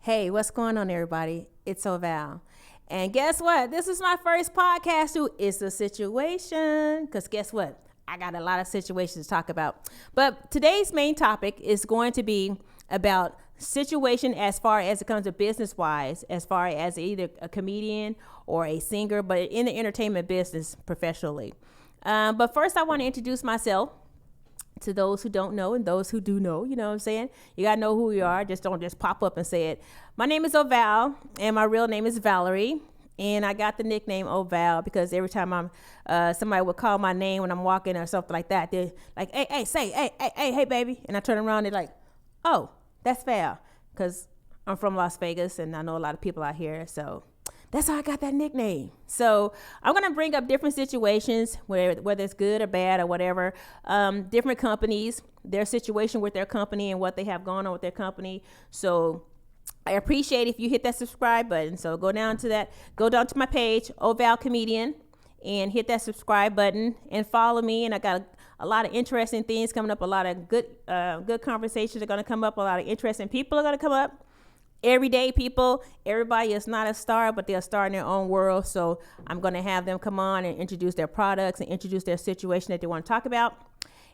Hey, what's going on, everybody? It's Oh Val. And guess what? This is my first podcast, too. It's a situation. Because guess what? I got a lot of situations to talk about. But today's main topic is going to be about situation as far as it comes to business-wise, as far as either a comedian or a singer, but in the entertainment business professionally. But first, I want to introduce myself to those who don't know and those who do know. You know what I'm saying? You got to know who you are. Don't just pop up and say it. My name is Oh Val, and my real name is Valerie. And I got the nickname Oh Val because every time somebody would call my name when I'm walking or something like that, they're like, hey, baby. And I turn around, they're like, oh, that's Val. Because I'm from Las Vegas, and I know a lot of people out here. So that's how I got that nickname. So I'm going to bring up different situations, whether it's good or bad or whatever, different companies, their situation with their company and what they have going on with their company. So I appreciate if you hit that subscribe button. So go down to my page, Oh Val Comedian, and hit that subscribe button and follow me. And I got a lot of interesting things coming up, a lot of good conversations are going to come up, a lot of interesting people are going to come up. Everyday people, everybody is not a star, but they're a star in their own world. So I'm going to have them come on and introduce their products and introduce their situation that they want to talk about.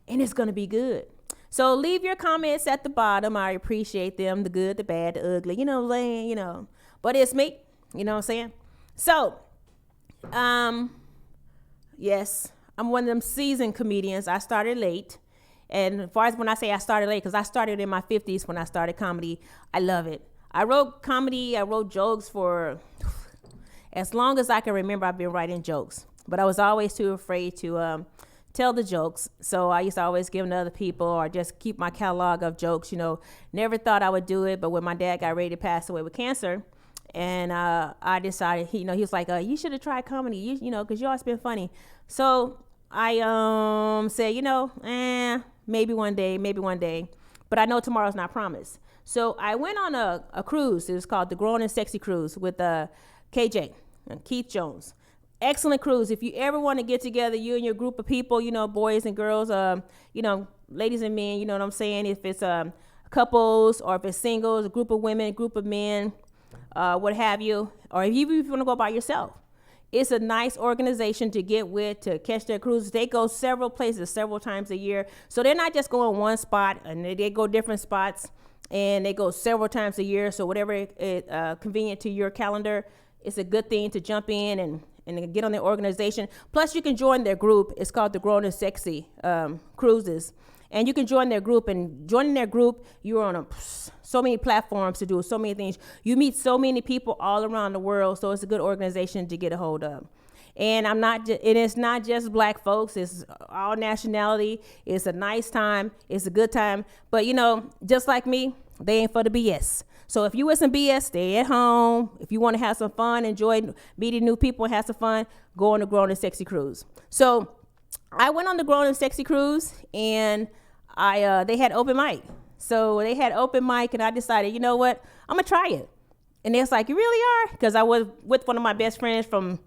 And it's going to be good. So leave your comments at the bottom. I appreciate them, the good, the bad, the ugly, you know what I'm saying, But it's me, you know what I'm saying? So, yes, I'm one of them seasoned comedians. I started late. And as far as when I say I started late, because I started in my 50s when I started comedy, I love it. I wrote comedy, I wrote jokes for as long as I can remember. I've been writing jokes, but I was always too afraid to tell the jokes. So I used to always give them to other people or just keep my catalog of jokes, never thought I would do it. But when my dad got ready to pass away with cancer, and I decided, he was like, you should have tried comedy, because you always been funny. So I said, maybe one day, but I know tomorrow's not promised. So I went on a cruise. It was called the Grown and Sexy Cruise with KJ, Keith Jones. Excellent cruise. If you ever want to get together, you and your group of people, boys and girls, ladies and men, you know what I'm saying? If it's couples or if it's singles, a group of women, a group of men, what have you, or if you want to go by yourself. It's a nice organization to get with, to catch their cruises. They go several places several times a year. So they're not just going one spot, and they go different spots. And they go several times a year. So whatever is convenient to your calendar, it's a good thing to jump in and get on their organization. Plus, you can join their group. It's called the Grown and Sexy Cruises. And you can join their group. And joining their group, you're on so many platforms to do so many things. You meet so many people all around the world. So it's a good organization to get a hold of. And it's not just black folks. It's all nationality. It's a nice time. It's a good time. But, just like me, they ain't for the BS. So if you with some BS, stay at home. If you want to have some fun, enjoy meeting new people and have some fun, go on the Grown and Sexy Cruise. So I went on the Grown and Sexy Cruise, and they had open mic. So they had open mic, and I decided, you know what? I'm going to try it. And they was like, you really are? Because I was with one of my best friends from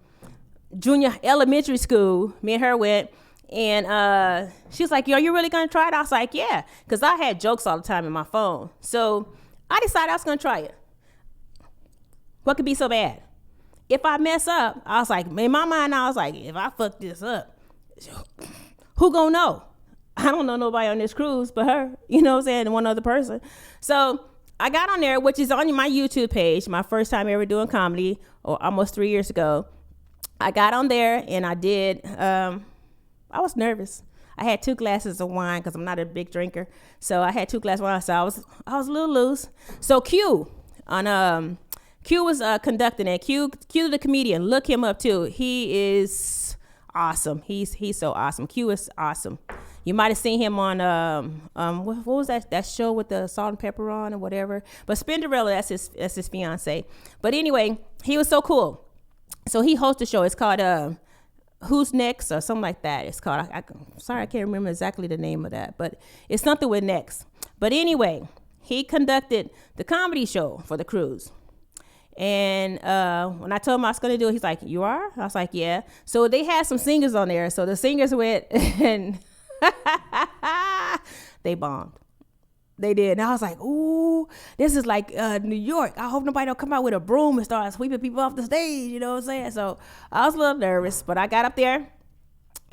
junior elementary school. Me and her went, and she was like, yo, you really gonna try it? I was like, yeah, because I had jokes all the time in my phone. So I decided I was gonna try it. What could be so bad? If I mess up, I was like, in my mind, I was like, if I fuck this up, who gonna know? I don't know nobody on this cruise but her, you know what I'm saying, and one other person. So I got on there, which is on my YouTube page, my first time ever doing comedy, or almost 3 years ago. I got on there and I did, I was nervous. I had 2 glasses of wine because I'm not a big drinker. So I had 2 glasses of wine, so I was a little loose. So Q was conducting it. Q the comedian, look him up too. He is awesome. He's so awesome. Q is awesome. You might have seen him on what was that show with the salt and pepper on or whatever. But Spinderella, that's his fiance. But anyway, he was so cool. So he hosts a show. It's called Who's Next or something like that. It's called, I can't remember exactly the name of that, but it's something with next. But anyway, he conducted the comedy show for the cruise. And when I told him I was going to do it, he's like, you are? I was like, yeah. So they had some singers on there. So the singers went and they bombed. They did. And I was like, ooh, this is like New York. I hope nobody don't come out with a broom and start sweeping people off the stage. You know what I'm saying? So I was a little nervous, but I got up there.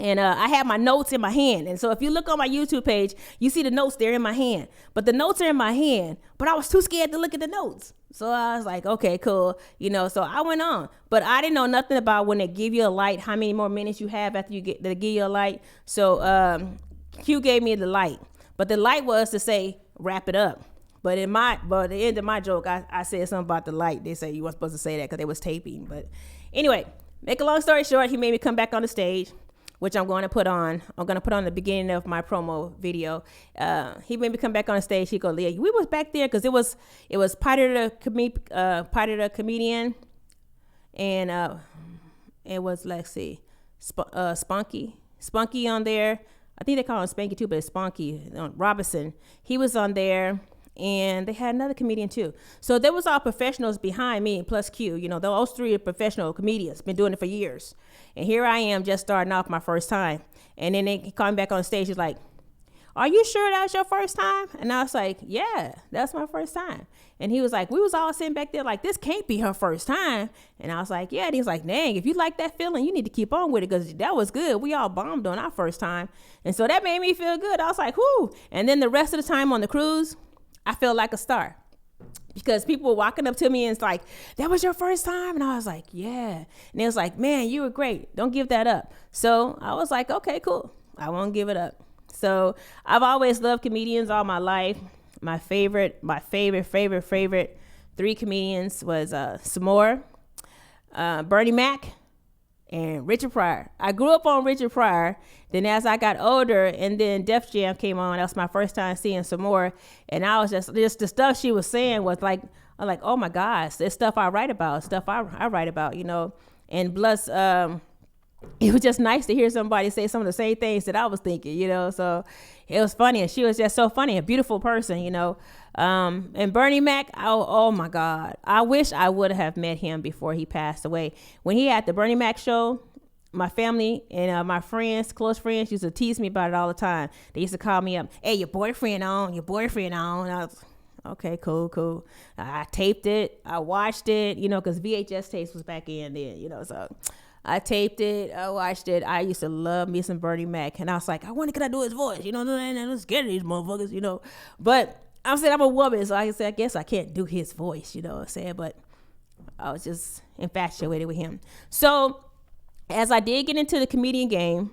And I had my notes in my hand. And so if you look on my YouTube page, you see the notes there in my hand. But the notes are in my hand, but I was too scared to look at the notes. So I was like, okay, cool. So I went on. But I didn't know nothing about when they give you a light, how many more minutes you have after they give you a light. So Q gave me the light. But the light was to say, wrap it up. But at the end of my joke, I said something about the light. They say you weren't supposed to say that because they was taping. But anyway, make a long story short, he made me come back on the stage, which I'm going to put on. I'm going to put on the beginning of my promo video. He made me come back on the stage. He go, Leah, we was back there because it was Potter the Comedian, and it was, let's see, Spunky on there. I think they call him Spanky too, but it's Spunky Robinson. He was on there. And they had another comedian too. So there was all professionals behind me plus Q. Those three are professional comedians, been doing it for years. And here I am just starting off my first time. And then they come back on stage. He's like, are you sure that was your first time? And I was like, yeah, that's my first time. And he was like, we was all sitting back there like, this can't be her first time. And I was like, yeah. And he was like, dang, if you like that feeling, you need to keep on with it because that was good. We all bombed on our first time. And so that made me feel good. I was like, whoo. And then the rest of the time on the cruise, I felt like a star because people were walking up to me and it's like, that was your first time? And I was like, yeah. And it was like, man, you were great. Don't give that up. So I was like, okay, cool. I won't give it up. So I've always loved comedians all my life. My favorite 3 comedians was S'more, Bernie Mac, and Richard Pryor. I grew up on Richard Pryor. Then as I got older and then Def Jam came on, that was my first time seeing S'more. And I was just the stuff she was saying was like, I'm like, oh my gosh, there's stuff I write about, And plus, it was just nice to hear somebody say some of the same things that I was thinking, So it was funny. And she was just so funny, a beautiful person, And Bernie Mac, oh my God. I wish I would have met him before he passed away. When he had the Bernie Mac show, my family and my friends, close friends, used to tease me about it all the time. They used to call me up, hey, your boyfriend on. And I was, okay, cool. I taped it. I watched it, because VHS tapes was back in then, so I taped it. I watched it. I used to love me some Bernie Mac. And I was like, I wonder, could I do his voice? I'm scared of these motherfuckers, But I'm saying I'm a woman, so I guess I can't do his voice, what I'm saying? But I was just infatuated with him. So as I did get into the comedian game,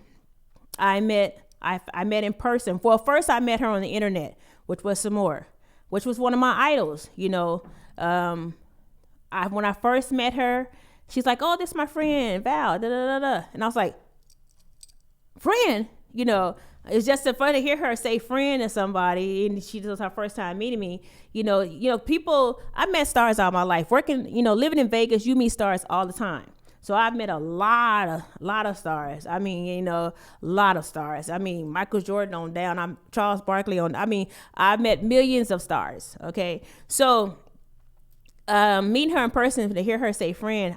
I met in person. Well, first I met her on the internet, which was S'more, which was one of my idols. When I first met her, she's like, "Oh, this is my friend Val." Da, da, da, da. And I was like, "Friend?" It's just so funny to hear her say "friend" to somebody, and she was her first time meeting me. People. I met stars all my life. Working, living in Vegas, you meet stars all the time. So I've met a lot of stars. I mean, a lot of stars. I mean, Michael Jordan on down. I'm Charles Barkley on. I mean, I've met millions of stars. Okay, so meeting her in person to hear her say "friend,"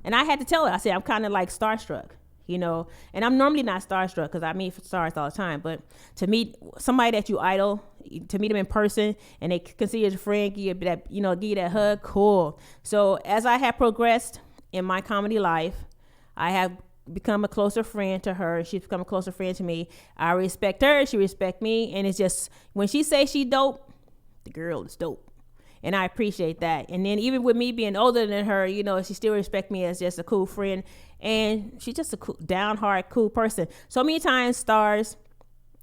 and I had to tell her. I said I'm kind of like starstruck, and I'm normally not starstruck because I meet stars all the time. But to meet somebody that you idol, to meet them in person, and they consider you a friend, give you that hug, cool. So as I have progressed in my comedy life, I have become a closer friend to her. She's become a closer friend to me. I respect her. She respects me. And it's just, when she says she dope, the girl is dope. And I appreciate that. And then even with me being older than her, she still respects me as just a cool friend. And she's just a cool, down hard, cool person. So many times stars,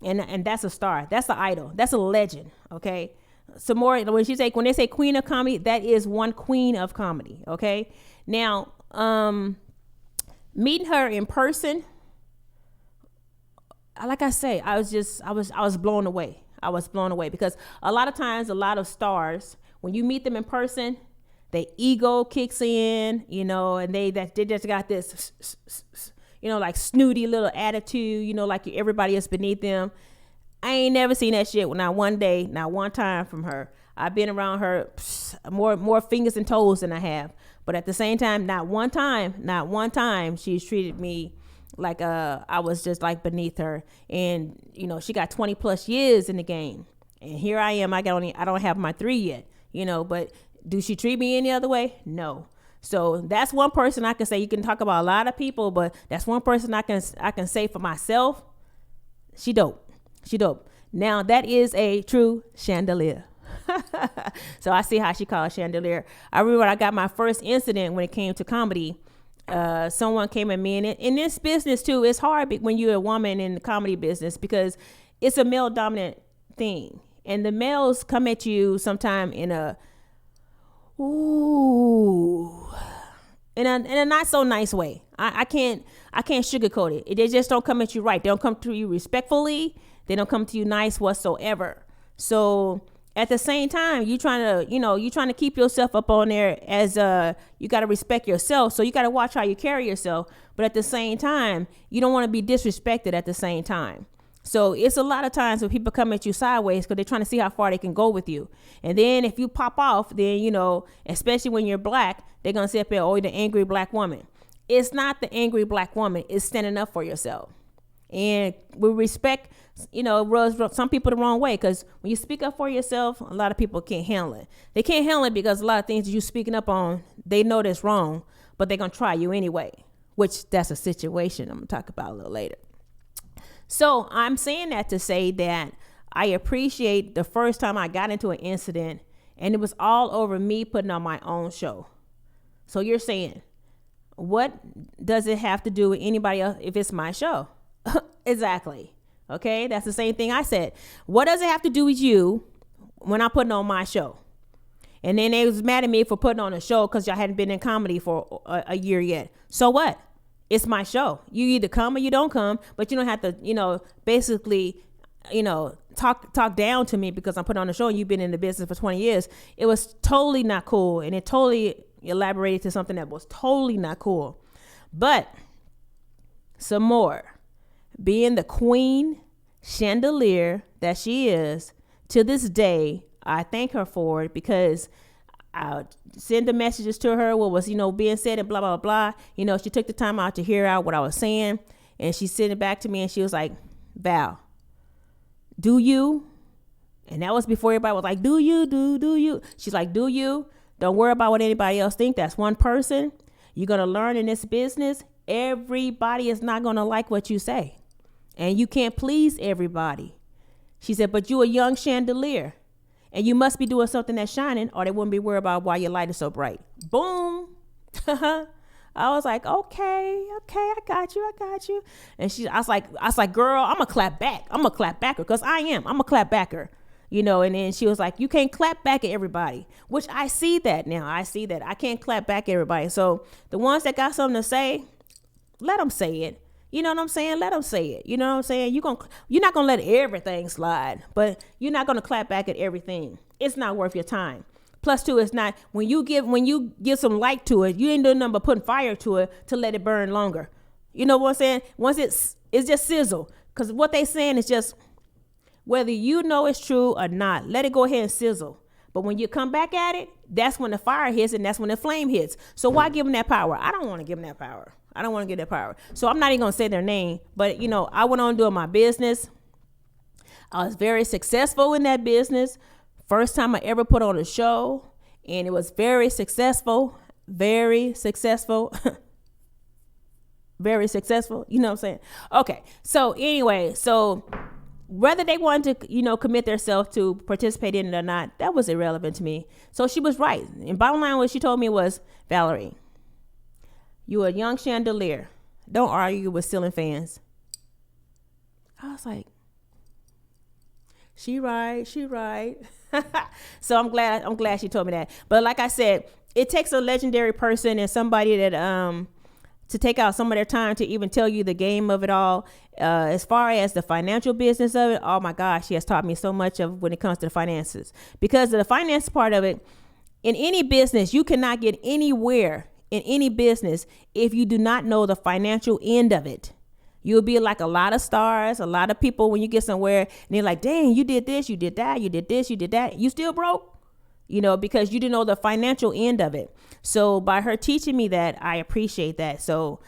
and that's a star. That's an idol. That's a legend, okay? Some more, when they say queen of comedy, that is one queen of comedy, okay? Now, meeting her in person, like I say, I was blown away. I was blown away because a lot of times, a lot of stars, when you meet them in person, their ego kicks in, and they just got this, like snooty little attitude, like everybody is beneath them. I ain't never seen that shit not one day, not one time from her. I've been around her more fingers and toes than I have. But at the same time, not one time she's treated me like I was just like beneath her. And, she got 20 plus years in the game. And here I am. I don't have my 3 yet, but do she treat me any other way? No. So that's one person I can say. You can talk about a lot of people, but that's one person I can say for myself. She dope. Now that is a true chandelier. So I see how she calls chandelier. I remember I got my first incident when it came to comedy. Someone came at me, and in this business too, it's hard when you're a woman in the comedy business because it's a male dominant thing, and the males come at you sometime in a not so nice way. I can't sugarcoat it. They just don't come at you right. They don't come to you respectfully. They don't come to you nice whatsoever. So at the same time, you trying to keep yourself up on there as you got to respect yourself. So you got to watch how you carry yourself. But at the same time, you don't want to be disrespected at the same time. So it's a lot of times when people come at you sideways because they're trying to see how far they can go with you. And then if you pop off, then, especially when you're black, they're going to say, oh, you're the angry black woman. It's not the angry black woman. It's standing up for yourself. And with respect, rubs some people the wrong way, because when you speak up for yourself, a lot of people can't handle it. They can't handle it because a lot of things that you're speaking up on, they know that's wrong, but they're going to try you anyway, which that's a situation I'm going to talk about a little later. So I'm saying that to say that I appreciate the first time I got into an incident and it was all over me putting on my own show. So you're saying, what does it have to do with anybody else if it's my show? Exactly. Okay, that's the same thing I said. What does it have to do with you when I'm putting on my show? And then they was mad at me for putting on a show because y'all hadn't been in comedy for a year yet. So what? It's my show. You either come or you don't come, but you don't have to, basically, talk down to me because I'm putting on a show and you've been in the business for 20 years. It was totally not cool. And it totally elaborated to something that was totally not cool. But some more. Being the queen chandelier that she is, to this day, I thank her for it because I send the messages to her, what was, being said and blah, blah, blah. She took the time out to hear out what I was saying. And she sent it back to me and she was like, Val, do you? And that was before everybody was like, do you? She's like, do you? Don't worry about what anybody else think. That's one person. You're going to learn in this business. Everybody is not going to like what you say. And you can't please everybody. She said, but you a young chandelier. And you must be doing something that's shining or they wouldn't be worried about why your light is so bright. Boom. I was like, okay, I got you. And I was like, girl, I'm going to clap back. I'm going to clap back her because I'm going to clap back her. And then she was like, you can't clap back at everybody, which I see that now. I see that I can't clap back at everybody. So the ones that got something to say, let them say it. You know what I'm saying? Let them say it. You know what I'm saying? You're not going to let everything slide, but you're not going to clap back at everything. It's not worth your time. Plus two, it's not, when you give some light to it, you ain't doing nothing but putting fire to it to let it burn longer. You know what I'm saying? Once it's just sizzle. Because what they saying is just, whether you know it's true or not, let it go ahead and sizzle. But when you come back at it, that's when the fire hits and that's when the flame hits. So why give them that power? I don't want to give them that power. I don't want to give that power. So I'm not even going to say their name. But, I went on doing my business. I was very successful in that business. First time I ever put on a show. And it was very successful. Very successful. Very successful. You know what I'm saying? Okay. So anyway, whether they wanted to, commit themselves to participate in it or not, that was irrelevant to me. So she was right. And bottom line, what she told me was, Valerie, you a young chandelier. Don't argue with ceiling fans. I was like, she right. So I'm glad she told me that. But like I said, it takes a legendary person and somebody that to take out some of their time to even tell you the game of it all. As far as the financial business of it, oh my gosh, she has taught me so much of when it comes to the finances. Because of the finance part of it, in any business, you cannot get anywhere in any business if you do not know the financial end of it. You'll be like a lot of stars, a lot of people when you get somewhere and they're like, dang, you did this, you did that, you did this, you did that. You still broke, because you didn't know the financial end of it. So by her teaching me that, I appreciate that. So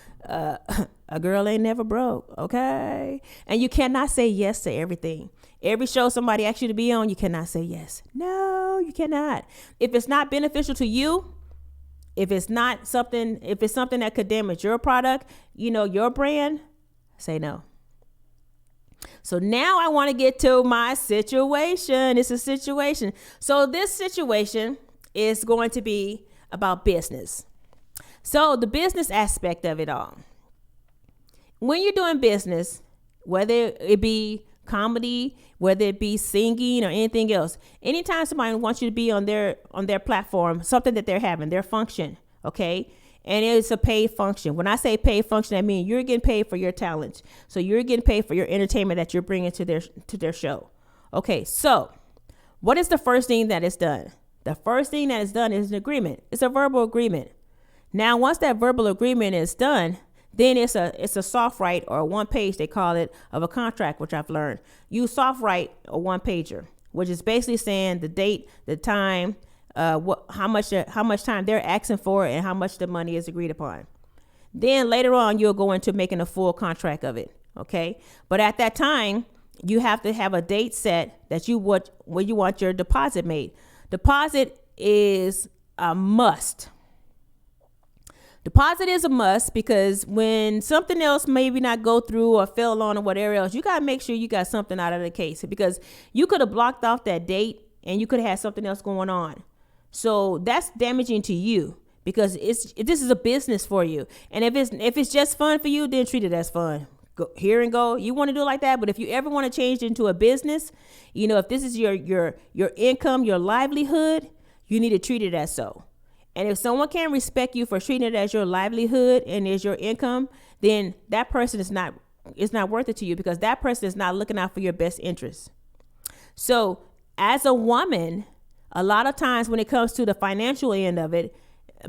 A girl ain't never broke, okay? And you cannot say yes to everything. Every show somebody asks you to be on, you cannot say yes. No, you cannot. If it's not beneficial to you, if it's something that could damage your product, your brand, say no. So now I want to get to my situation. It's a situation. So this situation is going to be about business. So the business aspect of it all. When you're doing business, whether it be comedy, whether it be singing or anything else, anytime somebody wants you to be on their platform, something that they're having, their function, okay? And it's a paid function. When I say paid function, I mean you're getting paid for your talents. So you're getting paid for your entertainment that you're bringing to their show. Okay, so what is the first thing that is done? The first thing that is done is an agreement. It's a verbal agreement. Now, once that verbal agreement is done, then it's a soft write, or a one page, they call it, of a contract, which I've learned. You soft write a one pager, which is basically saying the date, the time, how much time they're asking for, and how much the money is agreed upon. Then later on, you'll go into making a full contract of it. Okay. But at that time, you have to have a date set that where you want your deposit made. Deposit is a must. Deposit is a must, because when something else maybe not go through or fell on or whatever else, you got to make sure you got something out of the case, because you could have blocked off that date and you could have had something else going on. So that's damaging to you, because this is a business for you. And if it's just fun for you, then treat it as fun. Go here and go. You want to do it like that. But if you ever want to change it into a business, if this is your income, your livelihood, you need to treat it as so. And if someone can't respect you for treating it as your livelihood and as your income, then that person is not worth it to you, because that person is not looking out for your best interests. So as a woman, a lot of times when it comes to the financial end of it,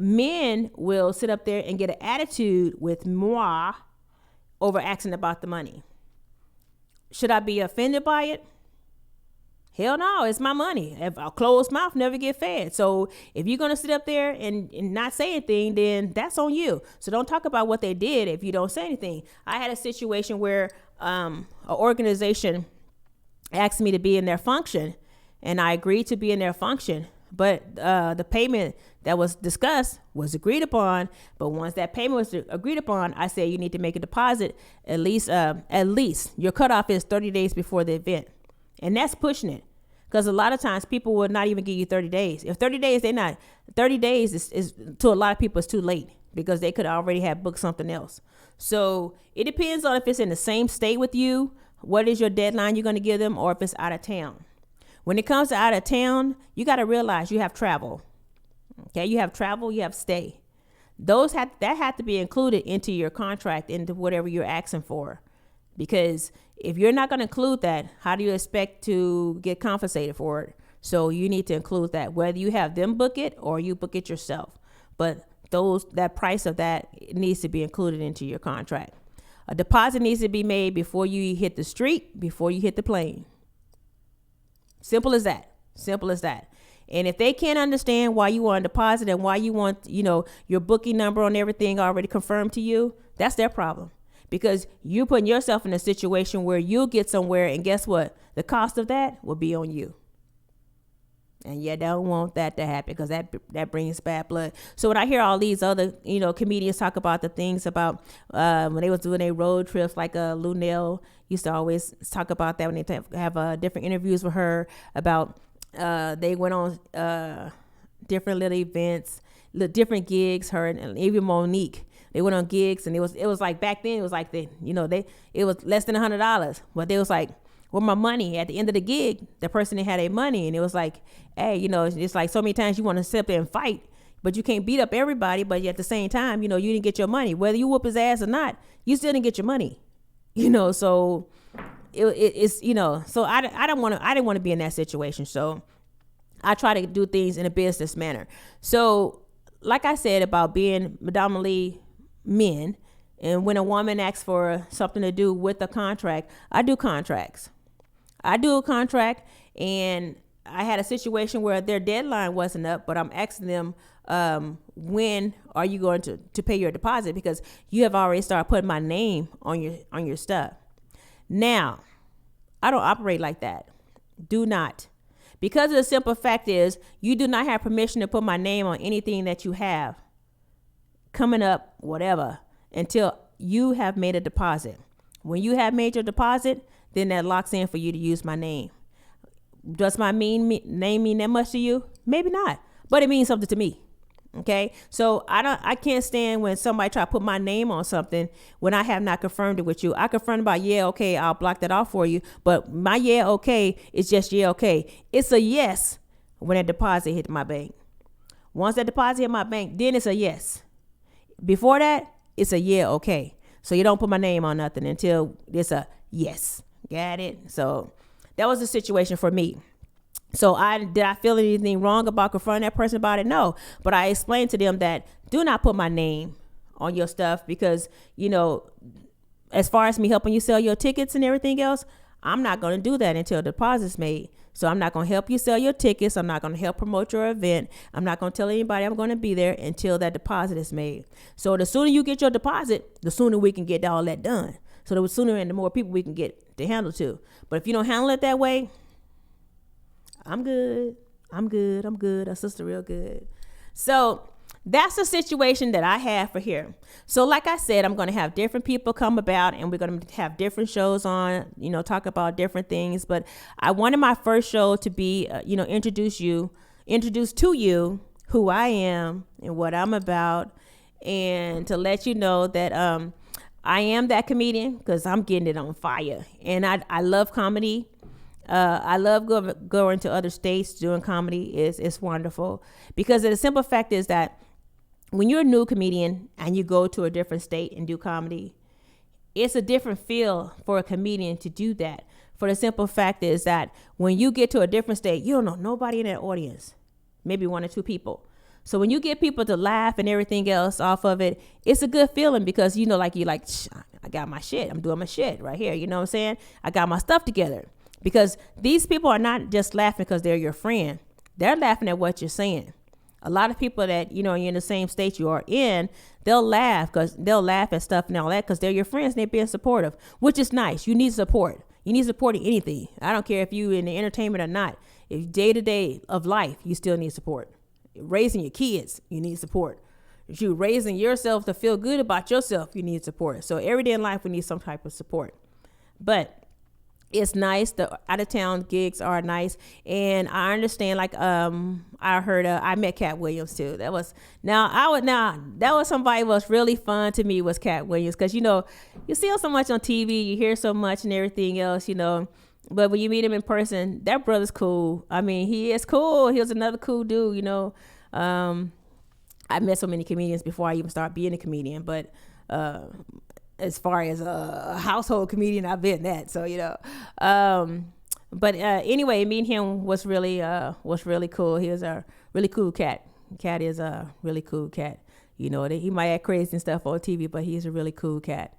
men will sit up there and get an attitude with moi over asking about the money. Should I be offended by it? Hell no, it's my money. If a closed mouth never get fed. So if you're going to sit up there and not say anything, then that's on you. So don't talk about what they did if you don't say anything. I had a situation where an organization asked me to be in their function, and I agreed to be in their function. But the payment that was discussed was agreed upon. But once that payment was agreed upon, I said you need to make a deposit. At least your cutoff is 30 days before the event. And that's pushing it, because a lot of times people will not even give you 30 days. If 30 days, 30 days is to a lot of people, it's too late, because they could already have booked something else. So it depends on if it's in the same state with you, what is your deadline you're going to give them, or if it's out of town. When it comes to out of town, you got to realize you have travel. Okay, you have travel, you have stay. That have to be included into your contract, into whatever you're asking for. Because if you're not going to include that, how do you expect to get compensated for it? So you need to include that, whether you have them book it or you book it yourself. But that price of that needs to be included into your contract. A deposit needs to be made before you hit the street, before you hit the plane. Simple as that. Simple as that. And if they can't understand why you want a deposit and why you want, your booking number on everything already confirmed to you, that's their problem. Because you're putting yourself in a situation where you'll get somewhere, and guess what? The cost of that will be on you. And you don't want that to happen, because that brings bad blood. So when I hear all these other, comedians talk about the things about when they was doing their road trips, like Lunel used to always talk about that when they have different interviews with her about they went on different little events, different gigs, her and even Monique. They went on gigs, and it was like back then, it was like it was less than $100, but they was like, well, my money at the end of the gig, the person that had their money, and it was like, hey, it's like so many times you want to sit up there and fight, but you can't beat up everybody. But at the same time, you didn't get your money, whether you whoop his ass or not, you still didn't get your money, So it's so I didn't want to be in that situation. So I try to do things in a business manner. So like I said about being predominantly men, and when a woman asks for something to do with a contract, I do contracts. I do a contract, and I had a situation where their deadline wasn't up, but I'm asking them, when are you going to pay your deposit? Because you have already started putting my name on your stuff. Now, I don't operate like that. Do not. Because the simple fact is, you do not have permission to put my name on anything that you have coming up, whatever, until you have made a deposit. When you have made your deposit, then that locks in for you to use my name. Does my name mean that much to you? Maybe not, but it means something to me. Okay, so I can't stand when somebody try to put my name on something when I have not confirmed it with you. I confirmed about, yeah, okay, I'll block that off for you, but my yeah, okay is just yeah, okay. It's a yes when that deposit hit my bank. Once that deposit hit my bank, then it's a yes. Before that, it's a yeah, okay. So you don't put my name on nothing until it's a yes. Got it? So that was the situation for me. So did I feel anything wrong about confronting that person about it? No. But I explained to them that do not put my name on your stuff because, as far as me helping you sell your tickets and everything else, I'm not going to do that until the deposit's made. So I'm not going to help you sell your tickets. I'm not going to help promote your event. I'm not going to tell anybody I'm going to be there until that deposit is made. So the sooner you get your deposit, the sooner we can get all that done. So the sooner and the more people we can get to handle too. But if you don't handle it that way, I'm good. A sister real good. So that's the situation that I have for here. So like I said, I'm going to have different people come about and we're going to have different shows on, talk about different things. But I wanted my first show to be, introduce to you who I am and what I'm about, and to let you know that I am that comedian because I'm getting it on fire. And I love comedy. I love going to other states doing comedy. It's wonderful because the simple fact is that when you're a new comedian and you go to a different state and do comedy, it's a different feel for a comedian to do that. For the simple fact is that when you get to a different state, you don't know nobody in that audience, maybe one or two people. So when you get people to laugh and everything else off of it, it's a good feeling because, I got my shit. I'm doing my shit right here. You know what I'm saying? I got my stuff together. Because these people are not just laughing because they're your friend. They're laughing at what you're saying. A lot of people that, you're in the same state you are in, they'll laugh at stuff and all that because they're your friends and they're being supportive, which is nice. You need support. You need support in anything. I don't care if you in the entertainment or not. If day to day of life, you still need support. Raising your kids, you need support. If you're raising yourself to feel good about yourself, you need support. So every day in life, we need some type of support. But it's nice. The out of town gigs are nice, and I understand. I heard I met Cat Williams too. That was somebody who was really fun to me was Cat Williams because you see him so much on TV, you hear so much and everything else, But when you meet him in person, that brother's cool. I mean, he is cool. He was another cool dude. I met so many comedians before I even started being a comedian, but as far as a household comedian, I've been that. So, but anyway, meeting him was really cool. He was a really cool cat. Cat is a really cool cat. He might act crazy and stuff on TV, but he's a really cool cat.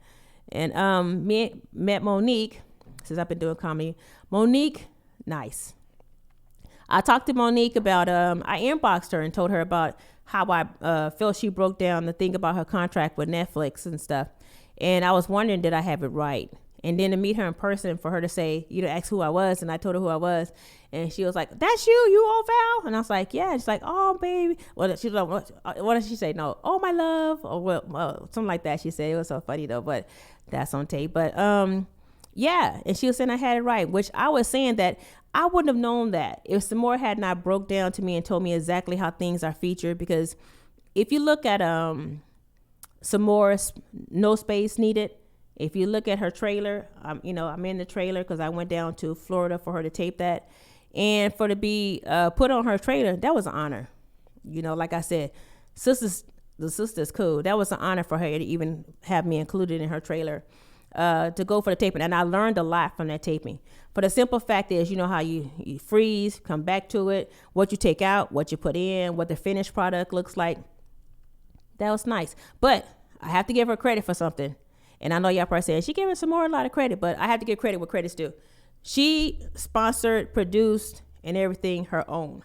And met Monique since I've been doing comedy. Monique, nice. I talked to Monique about, I inboxed her and told her about how I felt she broke down the thing about her contract with Netflix and stuff. And I was wondering, did I have it right? And then to meet her in person for her to say, ask who I was. And I told her who I was. And she was like, that's you Oh Val? And I was like, yeah. She's like, oh, baby. Well, she was like, what did she say? No, oh, my love. Or well, something like that. She said it was so funny, though. But that's on tape. But yeah. And she was saying I had it right, which I was saying that I wouldn't have known that if Samora had not broke down to me and told me exactly how things are featured. Because if you look at Samora's No Space Needed, if you look at her trailer, I'm in the trailer because I went down to Florida for her to tape that. And for to be put on her trailer, that was an honor. Like I said, the sister's cool. That was an honor for her to even have me included in her trailer to go for the taping. And I learned a lot from that taping. For the simple fact is, how you freeze, come back to it, what you take out, what you put in, what the finished product looks like. That was nice. But I have to give her credit for something. And I know y'all probably saying she gave her some more a lot of credit, but I have to give credit where credit's due. She sponsored, produced, and everything her own.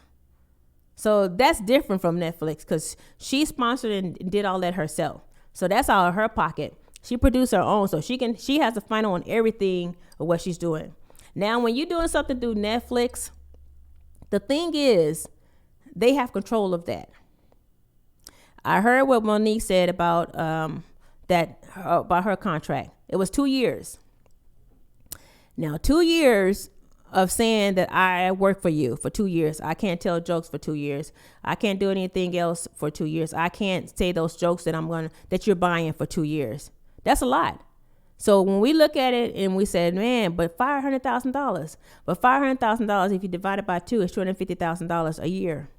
So that's different from Netflix because she sponsored and did all that herself. So that's out of her pocket. She produced her own, so she has the final on everything of what she's doing. Now, when you're doing something through Netflix, the thing is, they have control of that. I heard what Monique said about about her contract. It was 2 years. Now, 2 years of saying that I work for you for 2 years. I can't tell jokes for 2 years. I can't do anything else for 2 years. I can't say those jokes that you're buying for 2 years. That's a lot. So when we look at it and we said, man, but $500,000. But $500,000, if you divide it by 2, is $250,000 a year.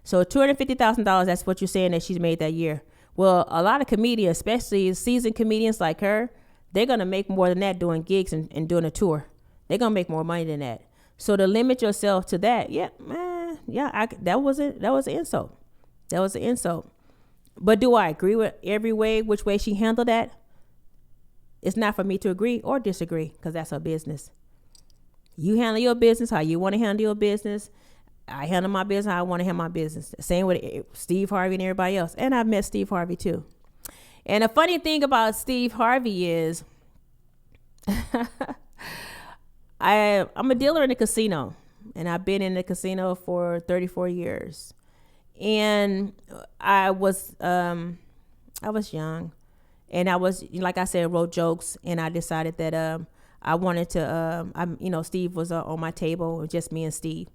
So $250,000, that's what you're saying that she's made that year. Well, a lot of comedians, especially seasoned comedians like her, they're going to make more than that doing gigs and doing a tour. They're going to make more money than that. So to limit yourself to that, that was an insult. That was an insult. But do I agree with every way, which way she handled that? It's not for me to agree or disagree because that's her business. You handle your business how you want to handle your business. I handle my business how I want to handle my business. Same with Steve Harvey and everybody else. And I've met Steve Harvey too. And the funny thing about Steve Harvey is I'm a dealer in the casino. And I've been in the casino for 34 years. And I was young. And I was, like I said, wrote jokes, and I decided that I wanted to, Steve was on my table, just me and Steve.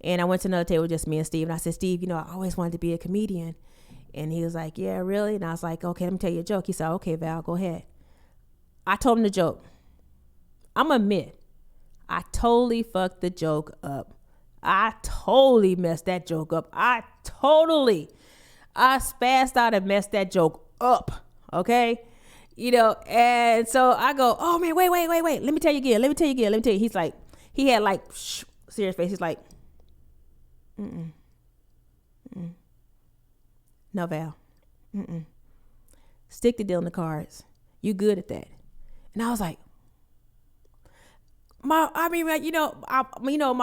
And I went to another table, just me and Steve. And I said, Steve, I always wanted to be a comedian. And he was like, yeah, really? And I was like, okay, let me tell you a joke. He said, okay, Val, go ahead. I told him the joke. I'm going to admit, I totally fucked the joke up. I totally messed that joke up. I spazzed out and messed that joke up. Okay. And so I go, oh man, wait. Let me tell you again. He's like, he had like serious face. He's like, no, Val, stick the deal in the cards. You good at that. And I was like, my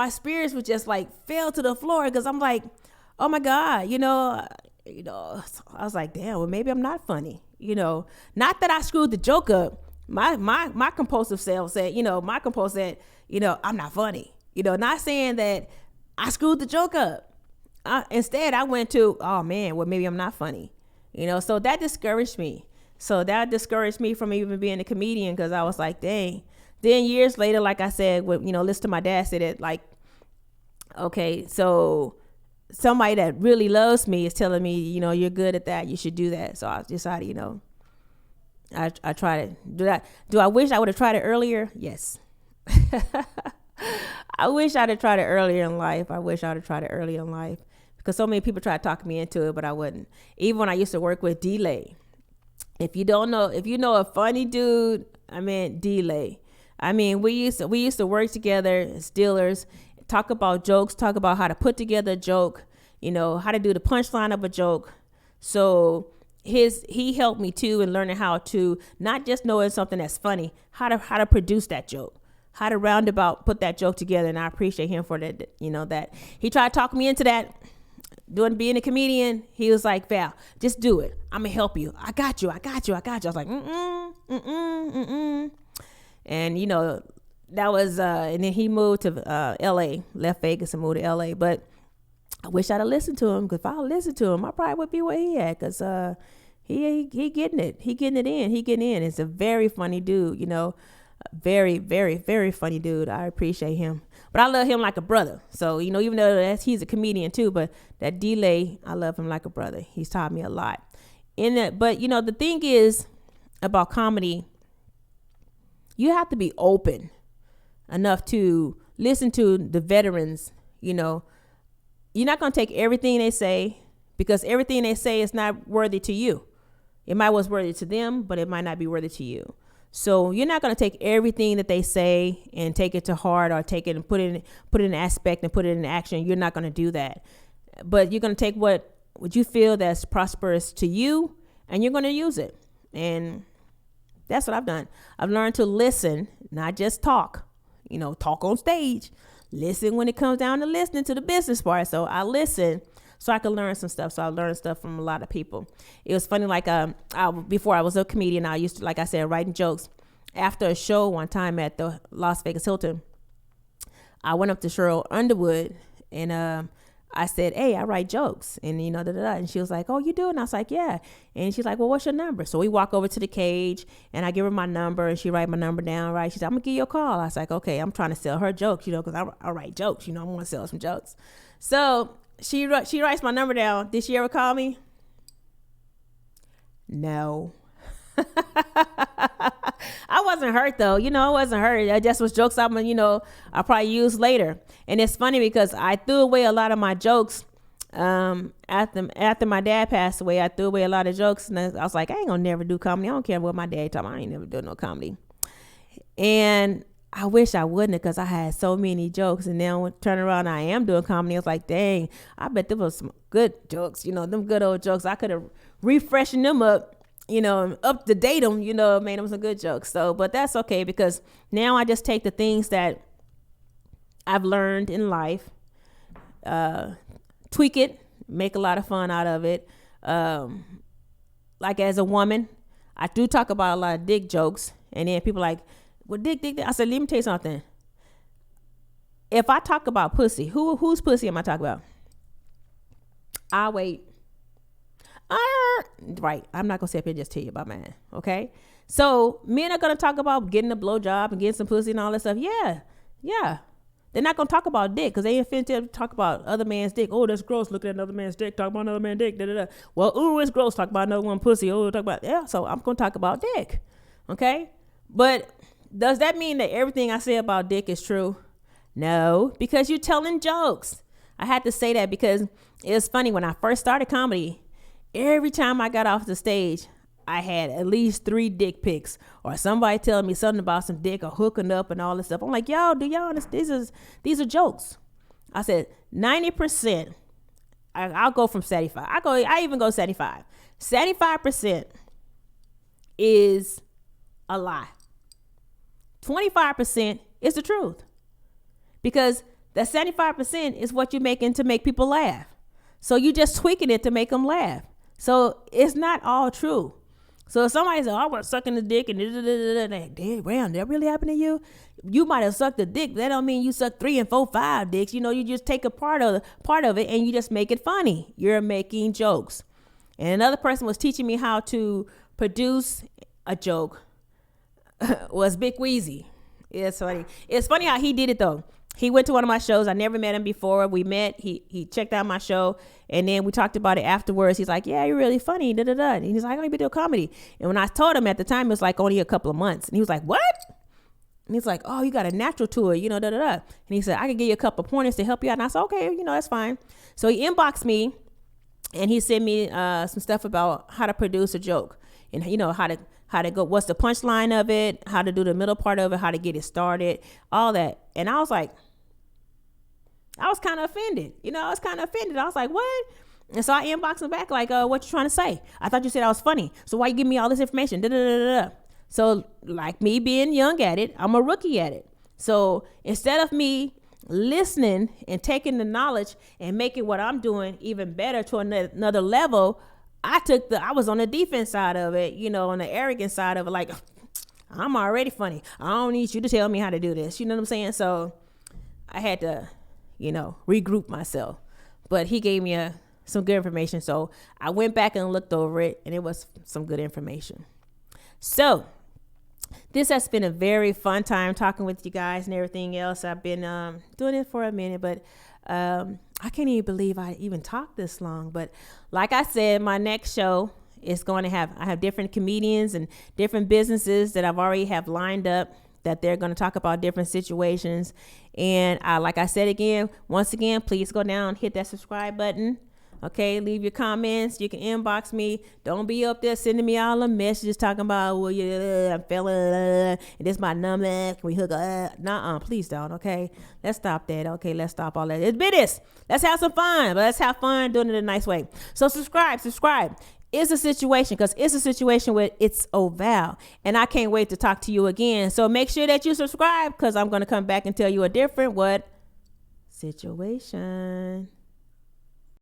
spirits was just like fell to the floor because I'm like, oh my God, I was like, damn, well, maybe I'm not funny. Not that I screwed the joke up. My compulsive self said, I'm not funny. Not saying that I screwed the joke up. Instead, I went to, oh man, well, maybe I'm not funny. So that discouraged me. So that discouraged me from even being a comedian because I was like, dang. Then years later, like I said, listen to my dad say that, like, okay, so somebody that really loves me is telling me, you're good at that. You should do that. So I decided, I try to do that. Do I wish I would have tried it earlier? Yes. I wish I'd have tried it earlier in life. Because so many people try to talk me into it, but I wouldn't. Even when I used to work with D-Lay. If you know a funny dude, D-Lay. We used to work together as dealers, talk about jokes, talk about how to put together a joke, how to do the punchline of a joke. So he helped me too in learning how to not just knowing something that's funny, how to produce that joke, how to roundabout put that joke together. And I appreciate him for that. That he tried to talk me into that. Being a comedian, he was like, Val, just do it. I'm gonna help you. I got you. I was like, And that was and then he moved to LA, left Vegas and moved to LA. But I wish I'd have listened to him, because if I listened to him, I probably would be where he at, because he getting it. He getting it in. It's a very funny dude, very, very, very funny dude. I appreciate him. But I love him like a brother. So, even though he's a comedian too, but that D-Lay, I love him like a brother. He's taught me a lot. But the thing is about comedy, you have to be open enough to listen to the veterans. You're not going to take everything they say, because everything they say is not worthy to you. It might was worthy to them, but it might not be worthy to you. So you're not going to take everything that they say and take it to heart, or take it and put it in aspect and put it in action. You're not going to do that. But you're going to take what you feel that's prosperous to you, and you're going to use it. And that's what I've done. I've learned to listen, not just talk. Talk on stage. listen when it comes down to listening to the business part. So I listen so I could learn some stuff. So I learned stuff from a lot of people. It was funny, like before I was a comedian, I used to, like I said, writing jokes. After a show one time at the Las Vegas Hilton, I went up to Cheryl Underwood and I said, hey, I write jokes. And, and she was like, oh, you do? And I was like, yeah. And she's like, well, what's your number? So we walk over to the cage and I give her my number and she write my number down, right? She said, I'm going to give you a call. I was like, okay, I'm trying to sell her jokes, because I write jokes, I want to sell some jokes. So she writes my number down. Did she ever call me? No. I wasn't hurt though. I wasn't hurt. That just was jokes I'll probably use later. And it's funny because I threw away a lot of my jokes after my dad passed away. I threw away a lot of jokes and I was like, I ain't gonna never do comedy. I don't care what my dad told me. I ain't never doing no comedy. And I wish I wouldn't, because I had so many jokes. And now when turn around, I am doing comedy. I was like, dang, I bet there was some good jokes, them good old jokes. I could have refreshed them up, up to date them, made them some good jokes. So, but that's okay, because now I just take the things that I've learned in life, tweak it, make a lot of fun out of it. Like as a woman, I do talk about a lot of dick jokes, and then people like, well, dick. I said, let me tell you something. If I talk about pussy, whose pussy am I talking about? I wait. Right. I'm not going to sit up here and just tell you about mine. Okay. So men are going to talk about getting a blowjob and getting some pussy and all that stuff. Yeah. Yeah. They're not going to talk about dick, because they ain't finna to talk about other man's dick. Oh, that's gross. Look at another man's dick. Talk about another man's dick. Da, da, da. Well, ooh, it's gross. Talk about another one pussy. Oh, talk about, yeah. So I'm going to talk about dick. Okay. But does that mean that everything I say about dick is true? No, because you're telling jokes. I had to say that because it's funny. When I first started comedy, every time I got off the stage, I had at least 3 dick pics or somebody telling me something about some dick or hooking up and all this stuff. I'm like, yo, do y'all understand? These are jokes. I said 90%. I'll go from 75. I even go 75. 75% is a lie. 25% is the truth, because that 75% is what you're making to make people laugh. So you just tweaking it to make them laugh. So it's not all true. So if somebody says, oh, I was sucking the dick and damn, that really happened to you? You might have sucked the dick. That don't mean you suck 3 and 4, 5 dicks. You just take a part of it and you just make it funny. You're making jokes. And another person was teaching me how to produce a joke. Was Big Wheezy. It's funny. It's funny how he did it though. He went to one of my shows. I never met him before. We met. He checked out my show, and then we talked about it afterwards. He's like, yeah, you're really funny. Da, da, da. And he's like, I'm going to do comedy. And when I told him at the time, it was like only a couple of months. And he was like, what? And he's like, oh, you got a natural to it, da, da, da. And he said, I can give you a couple of pointers to help you out. And I said, okay, that's fine. So he inboxed me, and he sent me some stuff about how to produce a joke and, how to go, what's the punchline of it, how to do the middle part of it, how to get it started, all that. And I was kind of offended. I was like, what? And so I inboxed him back like, what you trying to say? I thought you said I was funny. So why you give me all this information? Da, da, da, da, da. So like me being young at it, I'm a rookie at it. So instead of me listening and taking the knowledge and making what I'm doing even better to another level, I was on the defense side of it, on the arrogant side of it. Like, I'm already funny. I don't need you to tell me how to do this. You know what I'm saying? So I had to, regroup myself. But he gave me some good information. So I went back and looked over it, and it was some good information. So this has been a very fun time talking with you guys and everything else. I've been doing it for a minute, but I can't even believe I even talked this long. But like I said, my next show is going to I have different comedians and different businesses that I've already have lined up that they're going to talk about different situations. And like I said once again, please go down, hit that subscribe button. Okay, leave your comments. You can inbox me. Don't be up there sending me all the messages talking about, well, yeah, I'm feeling, and this my number. Can we hook up? Nuh-uh, please don't, okay? Let's stop that, okay? Let's stop all that. It's business. Let's have some fun, but let's have fun doing it in a nice way. So subscribe. It's a situation, because it's a situation where it's Oh Val, and I can't wait to talk to you again. So make sure that you subscribe, because I'm going to come back and tell you a different what situation.